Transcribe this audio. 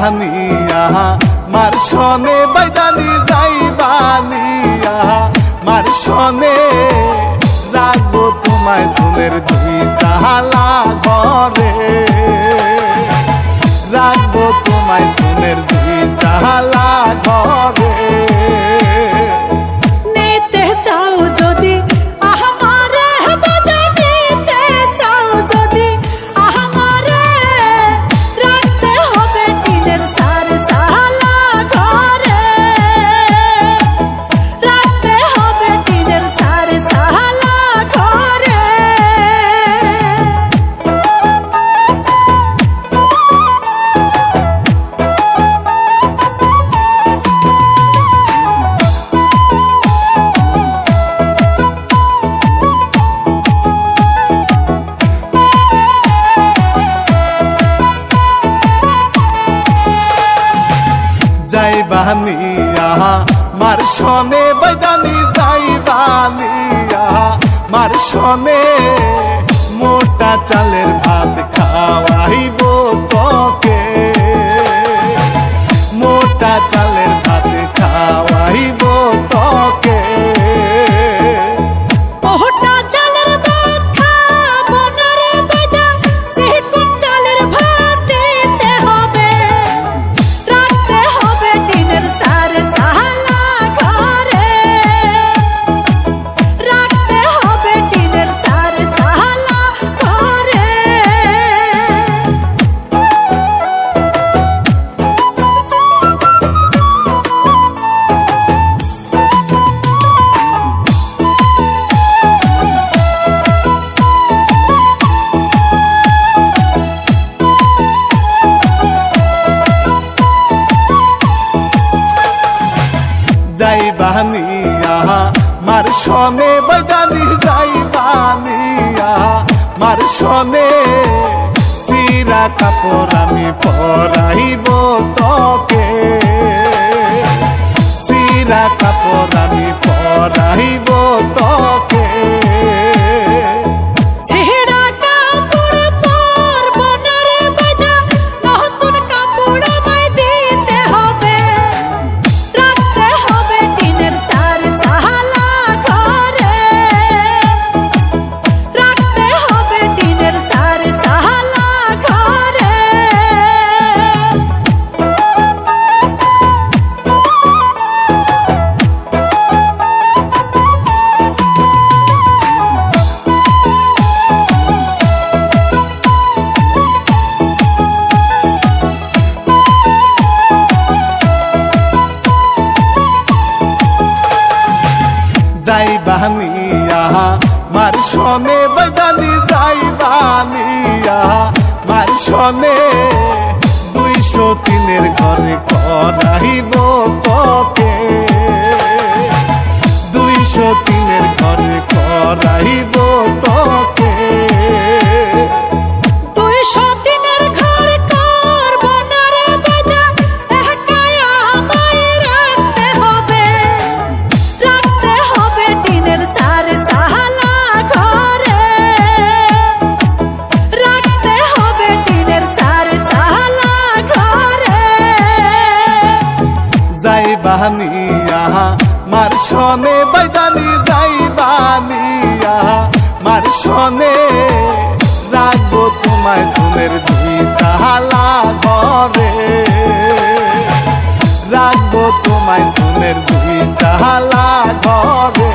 বানিয়া মার সনে বাইদানি যাইবানিয়া মার সনে রাখবো তোমায় সোনের দুই চালা ঘরে রাখবো তোমায় সোনের দুই চালা ঘরে নিতে চাও যদি আমারে বাধা নিতে চাও যদি আমারে রাখতে হবে টিনের চার চালা ঘরে রাখতে হবে টিনের চার চালা ঘরে যাইবানিয়া মার সনে বাইদানি যাইবানিয়া মার সনে মোটা চালের ভাত খাওয়াইব তোকে মোটা চালের ভাত খাওয়াইব তোকে ওটা চালের ভাত খাবো না রে বাজা চিকন চালের ভাত দিতে হবে রাখতে হবে টিনের চার চালা ঘরে রাখতে হবে টিনের চার চালা ঘরে যাইবানিয়া মার সনে বাইদানি যাইবানিয়া মার সনে সিরা কাপড় আমি পরাইব তোকে সিরা কাপড় আমি পরাইব তোকে ছেঁড়া কাপড় পরবো না রে বাজা নতুন কাপড় আমায় দিতে হবে রাখতে হবে টিনের চার চালা ঘরে রাখতে হবে টিনের চার চালা ঘরে যাইবানিয়া মার সনে বাইদানি যাইবানিয়া মার সনে 203 ঘরে করাইব তোকে 203 ঘরে করাইব তোকে 203 ঘর করবো না রে বাজা একাই আমায় রাখতে হবে টিনের চার চালা ঘরে রাখতে হবে টিনের চার চালা ঘরে যাইবানিয়া মার সনে বাইদানি যাইবানিয়া মার সনে রাখবো তোমায় সোনের দুই চালা ঘরে রাখবো তোমায় সোনের দুই চালা ঘরে